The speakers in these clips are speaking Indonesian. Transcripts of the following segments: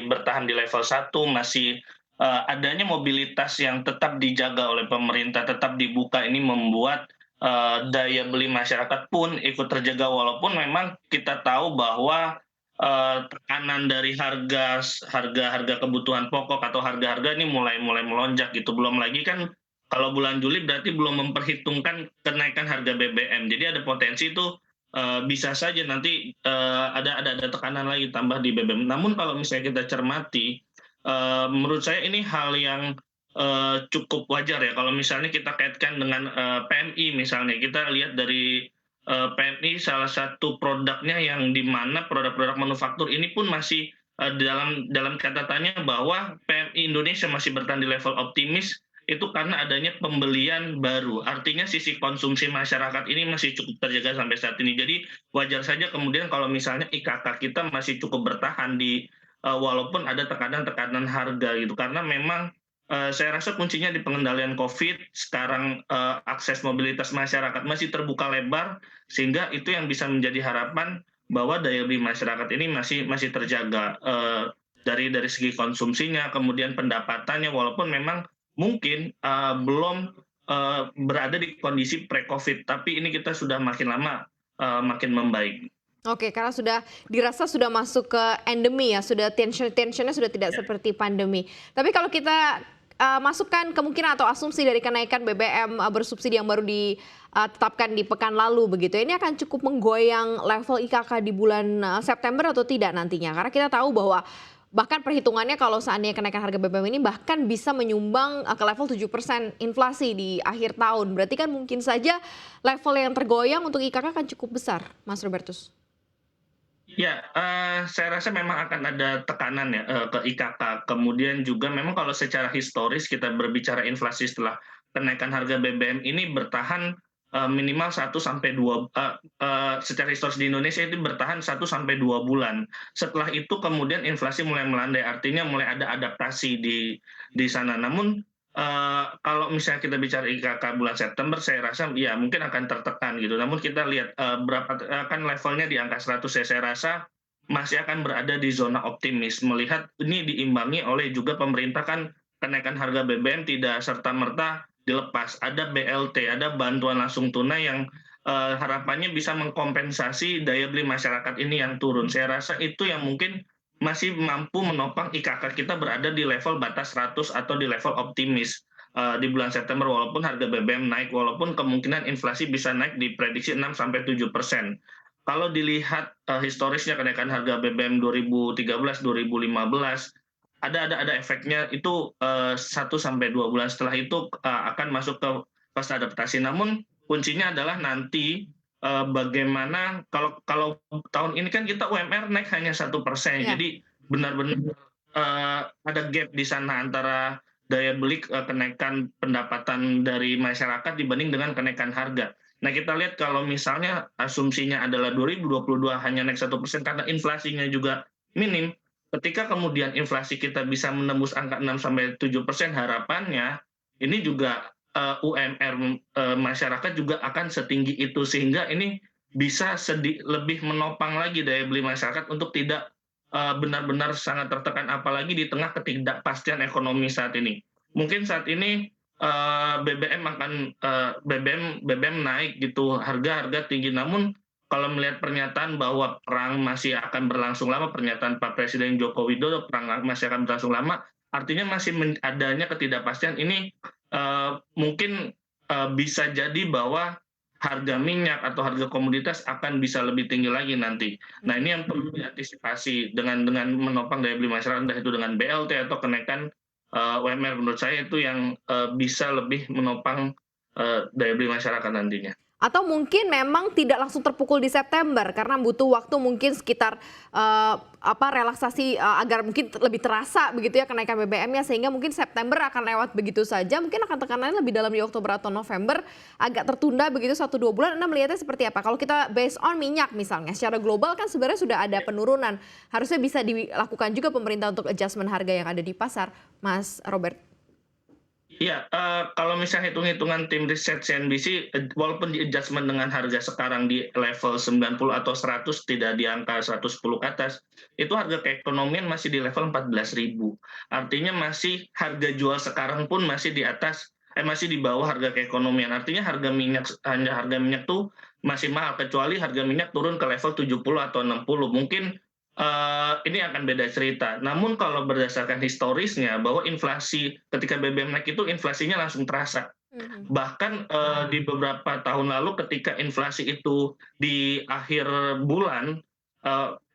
bertahan di level 1, masih, adanya mobilitas yang tetap dijaga oleh pemerintah, tetap dibuka ini membuat, daya beli masyarakat pun ikut terjaga walaupun memang kita tahu bahwa, tekanan dari harga kebutuhan pokok atau harga-harga ini mulai mulai melonjak gitu. Belum lagi kan kalau bulan Juli berarti belum memperhitungkan kenaikan harga BBM. Jadi ada potensi itu, bisa saja nanti, ada tekanan lagi tambah di BBM. Namun kalau misalnya kita cermati, menurut saya ini hal yang, cukup wajar ya kalau misalnya kita kaitkan dengan, PMI misalnya. Kita lihat dari, PMI salah satu produknya yang di mana produk-produk manufaktur ini pun masih, dalam dalam catatannya bahwa PMI Indonesia masih bertahan di level optimis, itu karena adanya pembelian baru. Artinya sisi konsumsi masyarakat ini masih cukup terjaga sampai saat ini. Jadi wajar saja kemudian kalau misalnya IKK kita masih cukup bertahan di walaupun ada tekanan-tekanan harga gitu. Karena memang, saya rasa kuncinya di pengendalian Covid, sekarang, akses mobilitas masyarakat masih terbuka lebar, sehingga itu yang bisa menjadi harapan bahwa daya beli masyarakat ini masih masih terjaga, dari segi konsumsinya, kemudian pendapatannya, walaupun memang mungkin, belum, berada di kondisi pre-Covid, tapi ini kita sudah makin lama, makin membaik. Oke, karena sudah dirasa sudah masuk ke endemi ya, sudah tensionnya sudah tidak Ya. seperti pandemi. Tapi kalau kita, masukkan kemungkinan atau asumsi dari kenaikan BBM, bersubsidi yang baru ditetapkan di pekan lalu begitu, ini akan cukup menggoyang level IKK di bulan, September atau tidak nantinya? Karena kita tahu bahwa bahkan perhitungannya kalau seandainya kenaikan harga BBM ini bahkan bisa menyumbang, ke level 7% inflasi di akhir tahun. Berarti kan mungkin saja level yang tergoyang untuk IKK akan cukup besar, Mas Robertus? Ya, saya rasa memang akan ada tekanan ya, ke IKK. Kemudian juga memang kalau secara historis kita berbicara inflasi setelah kenaikan harga BBM ini bertahan, minimal 1 sampai 2, secara historis di Indonesia itu bertahan 1 sampai 2 bulan. Setelah itu kemudian inflasi mulai melandai, artinya mulai ada adaptasi di sana. Namun, kalau misalnya kita bicara IKK bulan September, saya rasa ya mungkin akan tertekan gitu. Namun kita lihat, berapa kan levelnya di angka 100 ya, saya rasa masih akan berada di zona optimis. Melihat ini diimbangi oleh juga pemerintah kan kenaikan harga BBM tidak serta-merta dilepas. Ada BLT, ada bantuan langsung tunai yang, harapannya bisa mengkompensasi daya beli masyarakat ini yang turun. Saya rasa itu yang mungkin masih mampu menopang IKK kita berada di level batas 100 atau di level optimis, di bulan September walaupun harga BBM naik, walaupun kemungkinan inflasi bisa naik diprediksi 6 sampai 7%. Kalau dilihat, historisnya kenaikan harga BBM 2013, 2015, ada efeknya itu, 1 sampai 2 bulan setelah itu, akan masuk ke fase adaptasi. Namun kuncinya adalah nanti, bagaimana kalau kalau tahun ini kan kita UMR naik hanya 1%, Ya. jadi benar-benar, ada gap di sana antara daya beli, kenaikan pendapatan dari masyarakat dibanding dengan kenaikan harga. Nah, kita lihat kalau misalnya asumsinya adalah 2022 hanya naik 1% karena inflasinya juga minim, ketika kemudian inflasi kita bisa menembus angka 6 sampai 7%, harapannya ini juga, UMR, masyarakat juga akan setinggi itu, sehingga ini bisa lebih menopang lagi daya beli masyarakat untuk tidak, benar-benar sangat tertekan, apalagi di tengah ketidakpastian ekonomi saat ini. Mungkin saat ini, BBM naik gitu, harga-harga tinggi, namun kalau melihat pernyataan bahwa perang masih akan berlangsung lama, pernyataan Pak Presiden Joko Widodo, perang masih akan berlangsung lama, artinya masih adanya ketidakpastian ini, mungkin, bisa jadi bahwa harga minyak atau harga komoditas akan bisa lebih tinggi lagi nanti. Nah, ini yang perlu diantisipasi dengan menopang daya beli masyarakat, entah itu dengan BLT atau kenaikan, UMR. Menurut saya itu yang, bisa lebih menopang, daya beli masyarakat nantinya. Atau mungkin memang tidak langsung terpukul di September karena butuh waktu mungkin sekitar, relaksasi, agar mungkin lebih terasa begitu ya kenaikan BBM-nya sehingga mungkin September akan lewat begitu saja, mungkin akan tekanannya lebih dalam di Oktober atau November, agak tertunda begitu 1 2 bulan. Anda melihatnya seperti apa? Kalau kita based on minyak misalnya, secara global kan sebenarnya sudah ada penurunan, harusnya bisa dilakukan juga pemerintah untuk adjustment harga yang ada di pasar, Mas Robert. Iya, kalau misalnya hitung-hitungan tim riset CNBC, walaupun di-adjustment dengan harga sekarang di level 90 atau 100, tidak di angka 110 ke atas, itu harga keekonomian masih di level 14.000. Artinya masih harga jual sekarang pun masih di atas masih di bawah harga keekonomian. Artinya harga minyak tuh masih mahal, kecuali harga minyak turun ke level 70 atau 60. Mungkin ini akan beda cerita. Namun kalau berdasarkan historisnya bahwa inflasi ketika BBM naik itu inflasinya langsung terasa. Mhm. Bahkan, di beberapa tahun lalu ketika inflasi itu di akhir bulan,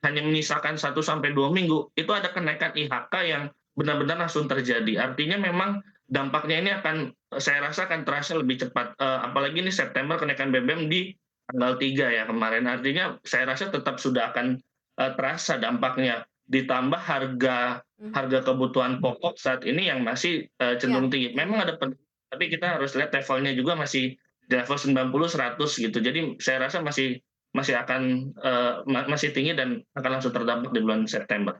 hanya menyisakan 1 sampai 2 minggu, itu ada kenaikan IHK yang benar-benar langsung terjadi. Artinya memang dampaknya ini akan saya rasa akan terasa lebih cepat, apalagi ini September kenaikan BBM di tanggal 3 ya kemarin. Artinya saya rasa tetap sudah akan, terasa dampaknya. Ditambah harga Mhm. harga kebutuhan pokok saat ini yang masih, Iya. cenderung tinggi. Memang ada tapi kita harus lihat levelnya juga masih di level 90, 100 gitu. Jadi saya rasa masih masih akan, masih tinggi dan akan langsung terdampak di bulan September.